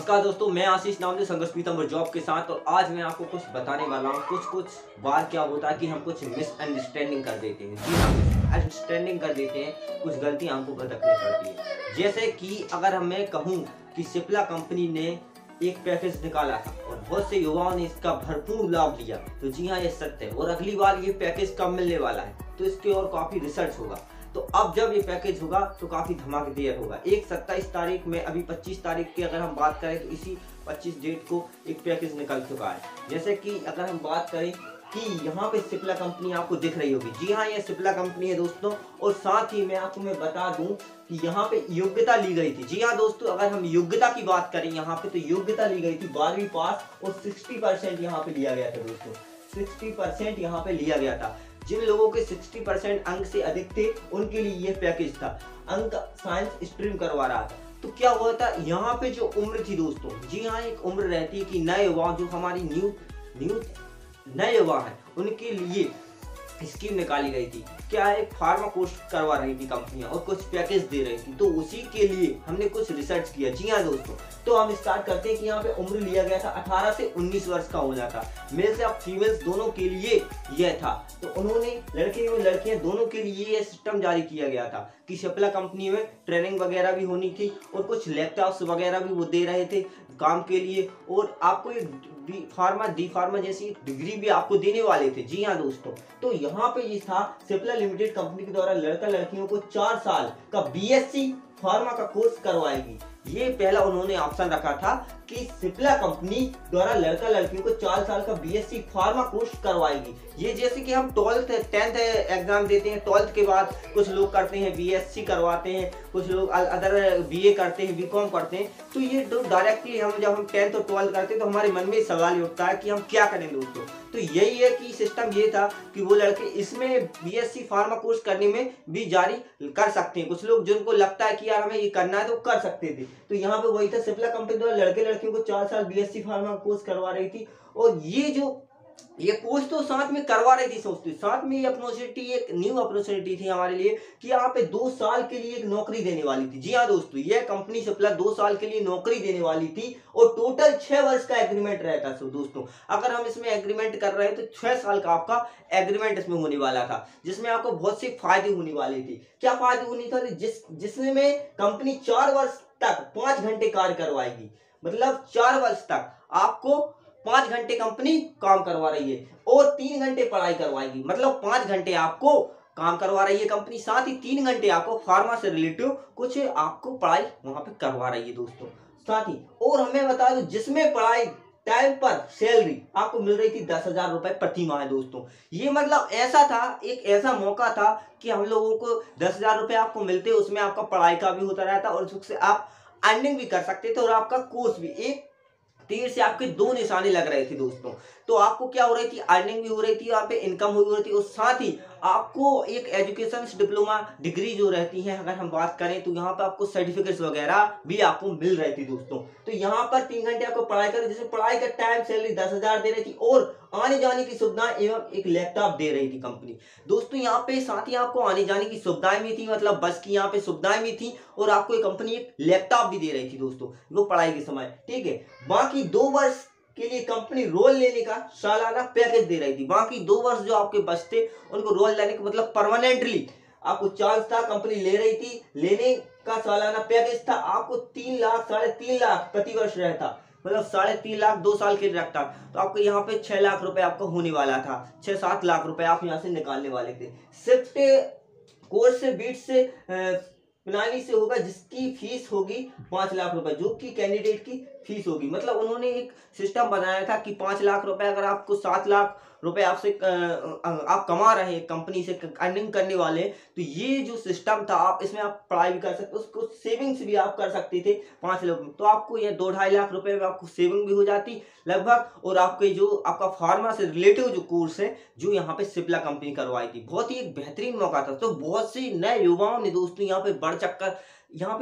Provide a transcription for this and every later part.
नमस्कार दोस्तों, मैं आशीष नाम से संघर्ष पीताम्बर जॉब के साथ। और आज मैं आपको कुछ बताने वाला हूँ। कुछ बार क्या होता है कि हम कुछ मिसअंडरस्टैंडिंग कर देते हैं। जी हाँ, मिसअंडरस्टैंडिंग कर देते हैं, कुछ गलतियाँ हमको भुगतनी पड़ती है। जैसे कि अगर मैं कहूँ कि सिप्ला कंपनी ने एक पैकेज निकाला था और बहुत से युवाओं ने इसका भरपूर लाभ लिया, तो जी हाँ, ये सत्य है। और अगली बार ये पैकेज कब मिलने वाला है, तो इसके और काफी रिसर्च होगा। तो अब जब ये पैकेज होगा तो काफी धमाकेदार होगा। एक 27 तारीख में, अभी 25 तारीख की अगर हम बात करें तो इसी 25 डेट को एक पैकेज निकल चुका है। जैसे कि अगर हम बात करें कि यहाँ पे सिप्ला कंपनी आपको दिख रही होगी। जी हाँ, ये सिप्ला कंपनी है दोस्तों। और साथ ही मैं आपको बता दूं कि यहाँ पे योग्यता ली गई थी। जी हाँ दोस्तों, अगर हम योग्यता की बात करें यहाँ पे, तो योग्यता ली गई थी 12वीं पास और 60% यहाँ पे लिया गया था दोस्तों। 60% यहाँ पे लिया गया था। जिन लोगों के 60% अंक से अधिक थे उनके लिए ये पैकेज था। अंक साइंस स्ट्रीम करवा रहा था। तो क्या हुआ था यहाँ पे, जो उम्र थी दोस्तों, जी हाँ, एक उम्र रहती है कि नए युवा, जो हमारी नए युवा हैं, उनके लिए स्कीम निकाली गई थी। क्या है, फार्मा कोर्स करवा रही थी कंपनियां और कुछ पैकेज दे रही थी। तो उसी के लिए हमने कुछ रिसर्च किया। जी हाँ दोस्तों, तो हम स्टार्ट करते हैं कि यहाँ पे उम्र लिया गया था 18 से 19 वर्ष का होना था। मेल से फीमेल्स दोनों के लिए यह था। तो उन्होंने लड़के और लड़कियां दोनों के लिए यह सिस्टम जारी किया गया था कि सिप्ला कंपनी में ट्रेनिंग वगैरह भी होनी थी और कुछ लैपटॉप्स वगैरह भी वो दे रहे थे काम के लिए। और आपको एक डी फार्मा जैसी डिग्री भी आपको देने वाले थे। जी हाँ दोस्तों, तो यहाँ पे ये था, सिप्ला लिमिटेड कंपनी के द्वारा लड़का लड़कियों को 4 साल का बीएससी फार्मा का कोर्स करवाएगी। ये पहला उन्होंने ऑप्शन रखा था कि सिप्ला कंपनी द्वारा लड़का लड़कियों को 4 साल का बीएससी फार्मा कोर्स करवाएगी। ये जैसे कि हम 10th एग्जाम देते हैं, 12th के बाद कुछ लोग करते हैं बीएससी करवाते हैं, कुछ लोग अदर बीए करते हैं, बीकॉम करते हैं। तो ये डायरेक्टली जब हम 10th और 12th करते हैं तो हमारे मन में सवाल उठता है कि हम क्या करें दोस्तों। तो यही है कि सिस्टम ये था कि वो लड़के इसमें बीएससी फार्मा कोर्स करने में भी जारी कर सकते हैं। कुछ लोग जिनको लगता है कि यार हमें ये करना है तो कर सकते थे। तो यहाँ पे वही था, सिप्ला कंपनी द्वारा लड़के लड़कियों को 4 साल बीएससी फार्मा कोर्स करवा रही थी। और ये कोर्स तो साथ में करवा रही थी, सोचते साथ में ये अपॉर्चुनिटी, एक न्यू अपॉर्चुनिटी थी हमारे लिए कि यहाँ पे 2 साल के लिए एक नौकरी देने वाली थी। जी हाँ दोस्तों, ये कंपनी सिप्ला 2 साल के लिए नौकरी देने वाली थी और टोटल 6 वर्ष का एग्रीमेंट रहता था। दोस्तों अगर हम इसमें एग्रीमेंट कर रहे हैं तो 6 साल का आपका एग्रीमेंट इसमें होने वाला था, जिसमें आपको बहुत से फायदे होने वाले थे। क्या फायदे होने थे? जिसमें कंपनी 4 वर्ष तक 5 घंटे कार्य करवाएगी। मतलब 4 वर्ष तक आपको 5 घंटे कंपनी काम करवा रही है और 3 घंटे पढ़ाई करवाएगी। मतलब 5 घंटे आपको काम करवा रही है कंपनी, साथ ही 3 घंटे आपको फार्मा से रिलेटिव कुछ आपको पढ़ाई वहां पे करवा रही है दोस्तों। साथ ही और हमें बता दो, जिसमें पढ़ाई टाइम पर सैलरी आपको मिल रही थी 10,000 रुपए प्रति माह दोस्तों। ये मतलब ऐसा था, एक ऐसा मौका था कि हम लोगों को 10,000 रुपए आपको मिलते, उसमें आपका पढ़ाई का भी होता रहता और उससे आप अर्निंग भी कर सकते थे और आपका कोर्स भी। एक तीर से आपके 2 निशाने लग रहे थे दोस्तों। तो आपको क्या हो रही थी, अर्निंग भी हो रही थी, यहाँ पे इनकम हो रही थी, और साथ ही आपको एक एजुकेशन डिप्लोमा डिग्री जो रहती है, अगर हम बात करें तो यहाँ पे आपको सर्टिफिकेट्स वगैरह भी आपको मिल रही थी दोस्तों। तो यहाँ पर 3 घंटे आपको पढ़ाई करें, जैसे पढ़ाई का टाइम सैलरी 10,000 दे रही थी और आने जाने की सुविधाएं एवं एक लैपटॉप दे रही थी कंपनी दोस्तों। यहाँ पे साथ ही आपको आने जाने की सुविधाएं भी थी, मतलब बस की यहाँ पे सुविधाएं भी थी, और आपको एक कंपनी एक लैपटॉप भी दे रही थी दोस्तों, वो पढ़ाई के समय। ठीक है, बाकी 2 वर्ष के लिए कंपनी रोल लेने का सालाना पैकेज दे रही थी। बाकी 2 वर्ष जो आपके बचते उनको रोल लेने का मतलब परमानेंटली आपको चांस था, कंपनी ले रही थी, लेने का सालाना पैकेज था। आपको 3 लाख 3.5 लाख प्रति वर्ष रहता, मतलब 3.5 लाख 2 साल के लिए रखता, तो आपको यहाँ पे 6 लाख रुपए आपका होने वाला था। 6-7 लाख रुपए आप यहाँ से निकालने वाले थे। शिफ्ट कोर्स से बीट से प्रणाली से होगा, जिसकी फीस होगी 5 लाख रुपए, जो कि कैंडिडेट की फीस होगी। मतलब उन्होंने एक सिस्टम बनाया था कि 5 लाख रुपए अगर आपको 7 लाख रुपए आपसे आप कमा रहे हैं, कंपनी से अर्निंग करने वाले, तो ये जो सिस्टम था, आप इसमें आप पढ़ाई भी कर सकते, उसको सेविंग्स भी आप कर सकते थे 5 लाख में। तो आपको ये 2-2.5 लाख रुपए में आपको सेविंग भी हो जाती लगभग। और आपके जो आपका फार्मा से रिलेटिव जो कोर्स है, जो यहाँ पे सिप्ला कंपनी करवाई थी, बहुत ही एक बेहतरीन मौका था। तो बहुत सी नए युवाओं ने दोस्तों यहाँ पे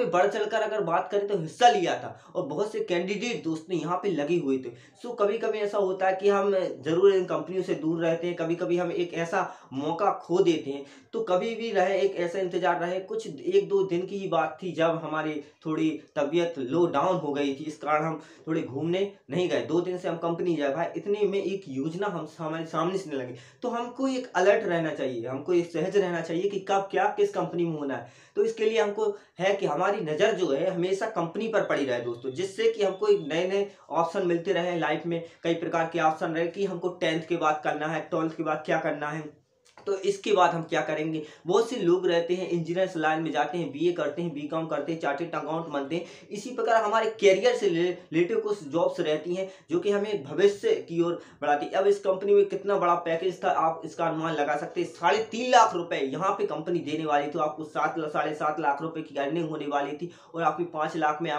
बढ़ चढ़कर अगर बात करें तो हिस्सा लिया था, और बहुत से कैंडिडेट दोस्तों यहाँ पे लगे हुए थे। सो कभी कभी ऐसा होता है कि हम जरूर इन कंपनियों से से दूर रहते हैं, कभी कभी हम एक ऐसा मौका खो देते हैं। तो कभी भी रहे एक ऐसा इंतजार रहे, कुछ 1-2 दिन की ही बात थी जब हमारी थोड़ी तबीयत लो डाउन हो गई थी, इस कारण हम थोड़े घूमने नहीं गए। 2 दिन से हम कंपनी जाए भाई, इतने में एक योजना हम हमारे सामने से लगी। तो हमको एक अलर्ट रहना चाहिए, हमको एक सहज रहना चाहिए कि कब क्या किस कंपनी में होना है। तो इसके लिए हमको है कि हमारी नज़र जो है हमेशा कंपनी पर पड़ी रहे दोस्तों, जिससे कि हमको एक नए नए ऑप्शन मिलते रहे लाइफ में। कई प्रकार के ऑप्शन रहे कि हमको 10th के बाद करना है, 12th के बाद क्या करना है, तो इसके बाद हम क्या करेंगे। बहुत से लोग रहते हैं इंजीनियर्स लाइन में जाते हैं, बीए करते हैं, बीकॉम करते हैं, चार्टेड अकाउंट बनते हैं। इसी प्रकार हमारे कैरियर से रिलेटेड कुछ जॉब्स रहती हैं जो कि हमें भविष्य की ओर बढ़ाती है। अब इस कंपनी में कितना बड़ा पैकेज था आप इसका अनुमान लगा सकते हैं। 3.5 लाख रुपए यहाँ पे कंपनी देने वाली थी आपको, 7.5 लाख रुपए की अर्निंग होने वाली थी, और आपकी 5 लाख में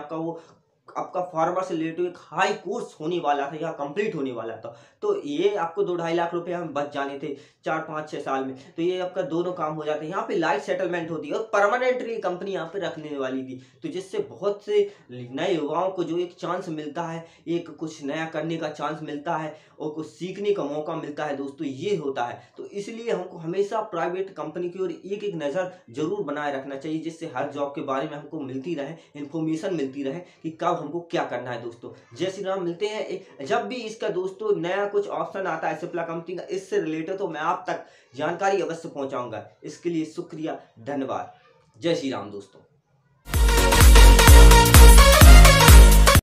आपका फार्मा से रिलेटेड एक हाई कोर्स होने वाला था, यहाँ कंप्लीट होने वाला था। तो ये आपको 2-2.5 लाख रुपए हम बच जाने थे 4-5-6 साल में। तो ये आपका दोनों काम हो जाते हैं। यहाँ पे लाइफ सेटलमेंट होती है और परमानेंटली कंपनी यहाँ पे रखने वाली थी। तो जिससे बहुत से नए युवाओं को जो एक चांस मिलता है, एक कुछ नया करने का चांस मिलता है और कुछ सीखने का मौका मिलता है दोस्तों, ये होता है। तो इसलिए हमको हमेशा प्राइवेट कंपनी की ओर एक एक नज़र जरूर बनाए रखना चाहिए, जिससे हर जॉब के बारे में हमको मिलती रहे, इंफॉर्मेशन मिलती रहे कि कब हमको क्या करना है दोस्तों। जय श्री राम। मिलते हैं जब भी इसका दोस्तों नया कुछ ऑप्शन आता है सिप्ला कंपनी का इससे रिलेटेड, तो मैं आप तक जानकारी अवश्य पहुंचाऊंगा। इसके लिए शुक्रिया, धन्यवाद। जय श्री राम दोस्तों।